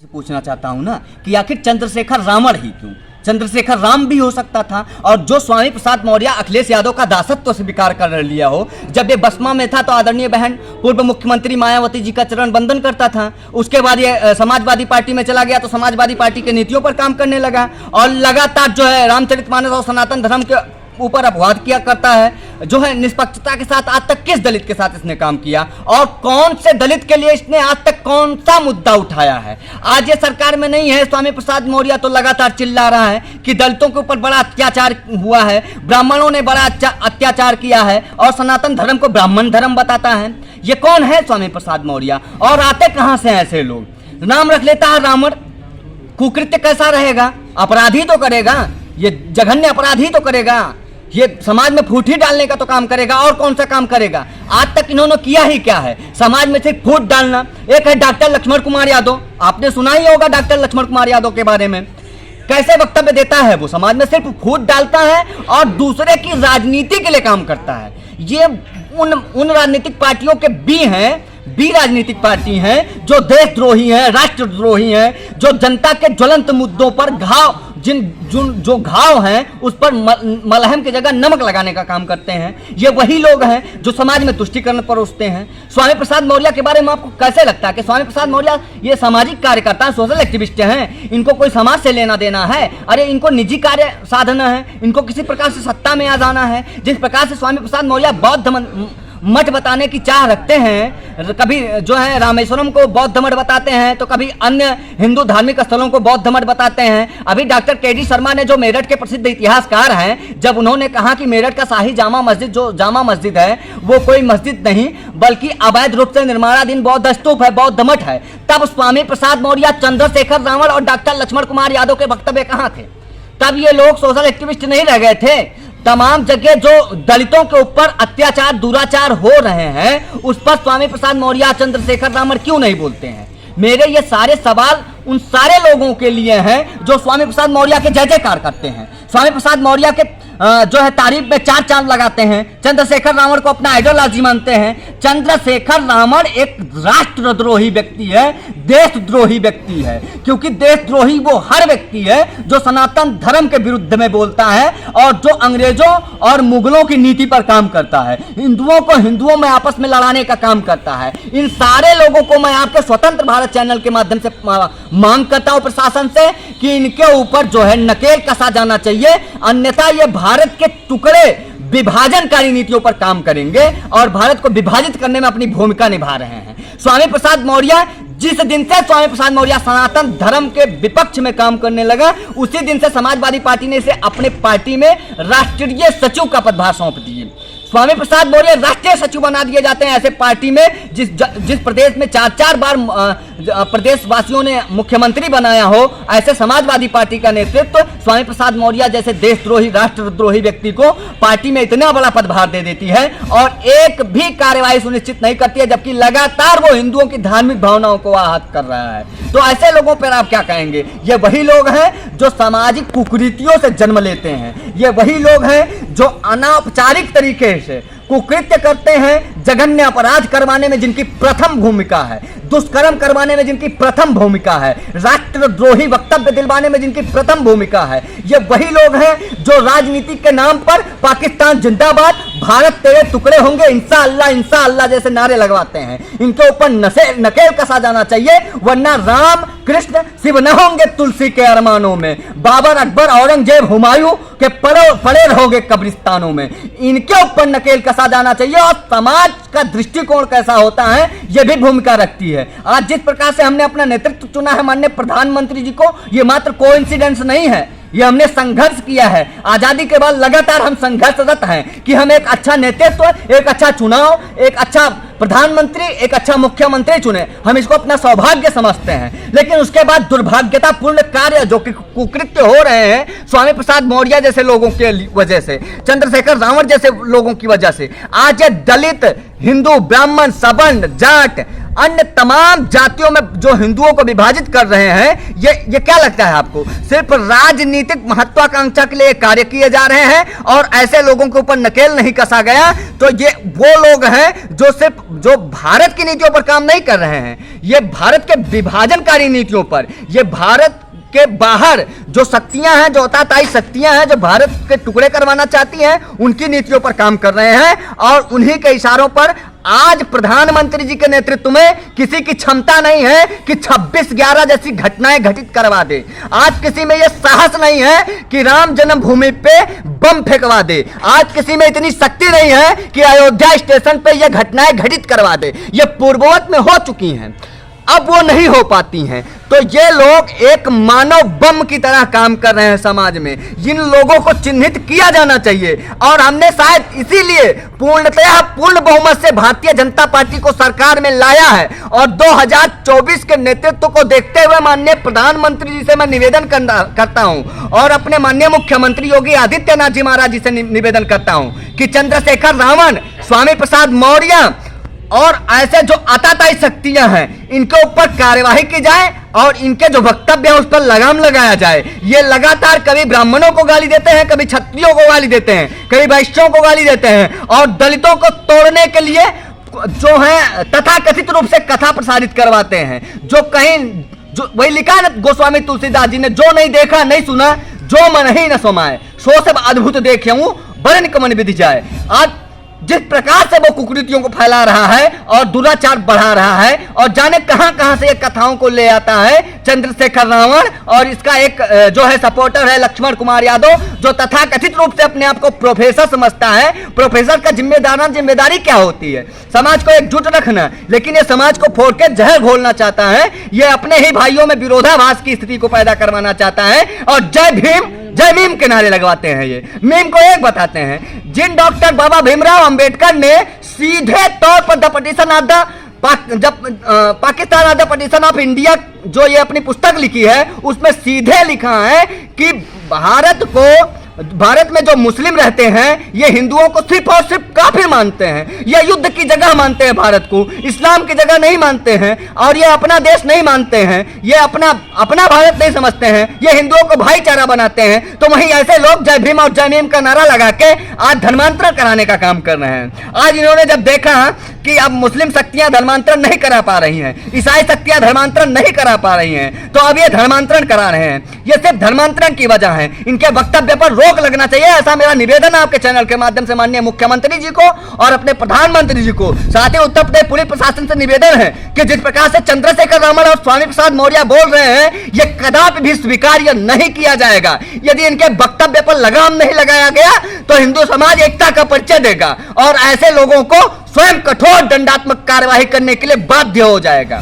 पूछना चाहता हूं ना कि आखिर चंद्रशेखर रावण ही क्यों? चंद्रशेखर राम भी हो सकता था। और जो स्वामी प्रसाद मौर्य अखिलेश यादव का दासत्व स्वीकार कर लिया हो, जब ये बसपा में था तो आदरणीय बहन पूर्व मुख्यमंत्री मायावती जी का चरण वंदन करता था। उसके बाद ये समाजवादी पार्टी में चला गया तो समाजवादी पार्टी के नीतियों पर काम करने लगा और लगातार जो है रामचरितमानस और सनातन धर्म के ऊपर अपवाद किया करता है। जो है निष्पक्षता के साथ आज तक किस दलित के साथ इसने काम किया और कौन से दलित के लिए इसने आज तक कौन सा मुद्दा उठाया है? आज ये सरकार में नहीं है, स्वामी प्रसाद मौर्य तो लगातार चिल्ला रहा है कि दलितों के ऊपर बड़ा अत्याचार हुआ है, ब्राह्मणों ने बड़ा अत्याचार किया है और सनातन धर्म को ब्राह्मण धर्म बताता है। ये कौन है स्वामी प्रसाद मौर्य और आते कहां से ऐसे लोग? नाम रख लेता है रावण। कुकृत्य कैसा रहेगा? अपराधी तो करेगा, ये जघन्य अपराधी तो करेगा, ये समाज में फूट ही डालने का तो काम करेगा और कौन सा काम करेगा? आज तक इन्होंने किया ही क्या है? समाज में सिर्फ फूट डालना। एक है डॉक्टर लक्ष्मण कुमार यादव, आपने सुना ही होगा डॉक्टर लक्ष्मण कुमार यादव के बारे में। कैसे वक्तव्य देता है वो? समाज में सिर्फ फूट डालता है और दूसरे की राजनीति के लिए काम करता है। ये उन राजनीतिक पार्टियों के बी राजनीतिक पार्टी हैं जो देशद्रोही हैं, राष्ट्रद्रोही हैं, जो जनता के ज्वलंत मुद्दों पर जो घाव हैं उस पर मलहम की जगह नमक लगाने का काम करते हैं। ये वही लोग हैं जो समाज में तुष्टीकरण पर उठते हैं। स्वामी प्रसाद मौर्य के बारे में आपको कैसे लगता है कि स्वामी प्रसाद मौर्य ये सामाजिक कार्यकर्ता, सोशल एक्टिविस्ट हैं, इनको कोई समाज से लेना देना है? अरे इनको निजी कार्य साधना है, इनको किसी प्रकार से सत्ता में आ जाना है। जिस प्रकार से स्वामी प्रसाद मौर्य बौद्ध मठ बताने की चाह रखते हैं, कभी जो है रामेश्वरम को बौद्ध मठ बताते हैं तो कभी अन्य हिंदू धार्मिक स्थलों को बौद्ध मठ बताते हैं। अभी डॉक्टर के.डी. शर्मा ने, जो मेरठ के प्रसिद्ध इतिहासकार हैं, जब उन्होंने कहा कि मेरठ का शाही जामा मस्जिद, जो जामा मस्जिद है वो कोई मस्जिद नहीं बल्कि अवैध रूप से निर्माणाधीन बौद्ध स्तूप है, बौद्ध मठ है, तब स्वामी प्रसाद मौर्य, चंद्रशेखर रावण और डॉक्टर लक्ष्मण कुमार यादव के वक्तव्य कहाँ थे? तब ये लोग सोशल एक्टिविस्ट नहीं रह गए थे। तमाम जगह जो दलितों के ऊपर अत्याचार, दुराचार हो रहे हैं उस पर स्वामी प्रसाद मौर्य, चंद्रशेखर रावण क्यों नहीं बोलते हैं? मेरे ये सारे सवाल उन सारे लोगों के लिए हैं जो स्वामी प्रसाद मौर्य के जय जयकार करते हैं, स्वामी प्रसाद मौर्य के जो है तारीफ में चार चांद लगाते हैं, चंद्रशेखर रावण को अपना आइडियोलॉजी मानते हैं। चंद्रशेखर रावण एक राष्ट्रद्रोही व्यक्ति है, देशद्रोही व्यक्ति है, क्योंकि देशद्रोही वो हर व्यक्ति है जो सनातन धर्म के विरुद्ध में बोलता है और जो अंग्रेजों और मुगलों की नीति पर काम करता है, हिंदुओं को हिंदुओं में आपस में लड़ाने का काम करता है। इन सारे लोगों को मैं आपके स्वतंत्र भारत चैनल के माध्यम से मांग करता हूं प्रशासन से कि इनके ऊपर जो है नकेल कसा जाना चाहिए, अन्यथा ये भारत के टुकड़े विभाजनकारी नीतियों पर काम करेंगे और भारत को विभाजित करने में अपनी भूमिका निभा रहे हैं। स्वामी प्रसाद मौर्य, जिस दिन से स्वामी प्रसाद मौर्य सनातन धर्म के विपक्ष में काम करने लगा उसी दिन से समाजवादी पार्टी ने इसे अपने पार्टी में राष्ट्रीय सचिव का पदभार सौंप दिए। स्वामी प्रसाद मौर्य राष्ट्रीय सचिव बना दिए जाते हैं ऐसे पार्टी में जिस प्रदेश में चार बार प्रदेशवासियों ने मुख्यमंत्री बनाया हो, ऐसे समाजवादी पार्टी का नेतृत्व स्वामी प्रसाद मौर्य जैसे देशद्रोही, राष्ट्रद्रोही व्यक्ति को पार्टी में इतना बड़ा पदभार दे देती है और एक भी कार्यवाही सुनिश्चित नहीं करती है, जबकि लगातार वो हिंदुओं की धार्मिक भावनाओं को आहत कर रहा है। तो ऐसे लोगों पर आप क्या कहेंगे? ये वही लोग हैं जो सामाजिक कुकृतियों से जन्म लेते हैं, ये वही लोग हैं जो अनौपचारिक तरीके से कुकृत्य करते हैं, जघन्य अपराध करवाने में जिनकी प्रथम भूमिका है, दुष्कर्म करवाने में जिनकी प्रथम भूमिका है, राष्ट्रद्रोही वक्तव्य दिलवाने में जिनकी प्रथम भूमिका है। ये वही लोग हैं जो राजनीति के नाम पर पाकिस्तान जिंदाबाद, भारत तेरे टुकड़े होंगे, इंशाअल्लाह इंशाअल्लाह जैसे नारे लगवाते हैं। इनके ऊपर नकेल कसा जाना चाहिए, वरना राम कृष्ण शिव न होंगे तुलसी के अरमानों में, बाबर अकबर औरंगजेब हुमायूं के पड़े रहोगे कब्रिस्तानों में। इनके ऊपर नकेल कसा जाना चाहिए और समाज का दृष्टिकोण कैसा होता है यह भी भूमिका रखती है। आज जिस प्रकार से हमने अपना नेतृत्व चुना है माननीय प्रधानमंत्री जी को, यह मात्र कोइंसिडेंस नहीं है, ये हमने संघर्ष किया है। आजादी के बाद लगातार हम संघर्षरत हैं कि हम एक अच्छा नेतृत्व, एक अच्छा चुनाव, एक अच्छा प्रधानमंत्री, एक अच्छा मुख्यमंत्री चुने। हम इसको अपना सौभाग्य समझते हैं, लेकिन उसके बाद दुर्भाग्यतापूर्ण कार्य जो कि कुकृत्य हो रहे हैं स्वामी प्रसाद मौर्य जैसे लोगों के वजह से, चंद्रशेखर रावण जैसे लोगों की वजह से, आज ये दलित, हिंदू, ब्राह्मण, सवर्ण, जाट, अन्य तमाम जातियों में जो हिंदुओं को विभाजित कर रहे हैं, ये क्या लगता है आपको? सिर्फ राजनीतिक महत्वाकांक्षा के लिए कार्य किए जा रहे हैं और ऐसे लोगों के ऊपर नकेल नहीं कसा गया तो ये वो लोग हैं जो सिर्फ जो भारत की नीतियों पर काम नहीं कर रहे हैं। ये भारत के विभाजनकारी नीतियों पर, ये भारत के बाहर जो शक्तियां हैं, जो अताताई शक्तियां हैं, जो भारत के टुकड़े करवाना चाहती हैं, उनकी नीतियों पर काम कर रहे हैं। और उन्हीं के इशारों पर आज प्रधानमंत्री जी के नेतृत्व में किसी की क्षमता नहीं है कि 26/11 जैसी घटनाएं घटित करवा दे। आज किसी में यह साहस नहीं है कि राम जन्मभूमि पे बम फेंकवा दे। आज किसी में इतनी शक्ति नहीं है कि अयोध्या स्टेशन पे यह घटनाएं घटित करवा दे। ये पूर्ववत में हो चुकी हैं, अब वो नहीं हो पाती हैं। तो ये लोग एक मानव बम की तरह काम कर रहे हैं समाज में। जिन लोगों को चिन्हित किया जाना चाहिए, और हमने शायद इसीलिए पूर्णतः पूर्ण बहुमत से भारतीय जनता पार्टी को सरकार में लाया है। और 2024 के नेतृत्व को देखते हुए माननीय प्रधानमंत्री जी से मैं निवेदन करता हूं, और अपने माननीय मुख्यमंत्री योगी आदित्यनाथ जी महाराज जी से निवेदन करता हूं कि चंद्रशेखर रावण, स्वामी प्रसाद मौर्य और ऐसे जो आताताई शक्तियां हैं, इनके ऊपर कार्यवाही की जाए और इनके जो वक्तव्य है उस पर लगाम लगाया जाए। ये लगातार कभी ब्राह्मणों को गाली देते हैं, कभी क्षत्रियों को गाली देते हैं, कभी वैश्यों को गाली देते हैं, और दलितों को तोड़ने के लिए जो है तथाकथित रूप से कथा प्रसारित करवाते हैं। जो कहीं जो वही लिखा ना गोस्वामी तुलसीदास जी ने, जो नहीं देखा नहीं सुना, जो मन ही न समाए, सो सब अद्भुत देखे हूं बरन कमन विधि जाए। आज जिस प्रकार से वो कुकृतियों को फैला रहा है और दुराचार बढ़ा रहा है, और जाने कहां कहां से ये कथाओं को ले आता है चंद्रशेखर रावण, और इसका एक जो है सपोर्टर है लक्ष्मण कुमार यादव, जो तथाकथित रूप से अपने आप को प्रोफेसर समझता है। प्रोफेसर का जिम्मेदारी क्या होती है? समाज को एकजुट रखना, लेकिन ये समाज को फोड़ के जहर घोलना चाहता है। ये अपने ही भाइयों में विरोधाभास की स्थिति को पैदा करवाना चाहता है, और जय भीम के नारे लगवाते हैं। ये मीम को एक बताते हैं, जिन डॉक्टर बाबा भीमराव अंबेडकर ने सीधे तौर पर the petition of the Pakistan of the petition of India जो ये अपनी पुस्तक लिखी है, उसमें सीधे लिखा है कि भारत में जो मुस्लिम रहते हैं, ये हिंदुओं को सिर्फ और सिर्फ काफिर मानते हैं। ये युद्ध की जगह मानते हैं भारत को, इस्लाम की जगह नहीं मानते हैं, और ये अपना देश नहीं मानते हैं, ये अपना भारत नहीं समझते हैं, ये हिंदुओं को भाईचारा बनाते हैं। तो वहीं ऐसे लोग जय भीम और जय मीम का नारा लगा के आज धर्मांतरण कराने का काम कर रहे हैं। आज इन्होंने जब देखा कि अब मुस्लिम शक्तियां धर्मांतरण नहीं करा पा रही हैं, ईसाई शक्तियां धर्मांतरण नहीं करा पा रही हैं, तो अब ये धर्मांतरण करा रहे हैं। ये सिर्फ धर्मांतरण की वजह है। इनके वक्तव्य पर रोक लगना चाहिए, ऐसा मेरा निवेदन है आपके चैनल के माध्यम से माननीय मुख्यमंत्री जी को और अपने प्रधानमंत्री जी को। साथ ही उत्तर प्रदेश पुलिस प्रशासन से निवेदन है कि जिस प्रकार से चंद्रशेखर रावण और स्वामी प्रसाद मौर्य बोल रहे हैं, यह कदापि भी स्वीकार्य नहीं किया जाएगा। यदि इनके वक्तव्य पर लगाम नहीं लगाया गया तो हिंदू समाज एकता का परिचय देगा, और ऐसे लोगों को स्वयं कठोर दंडात्मक कार्यवाही करने के लिए बाध्य हो जाएगा।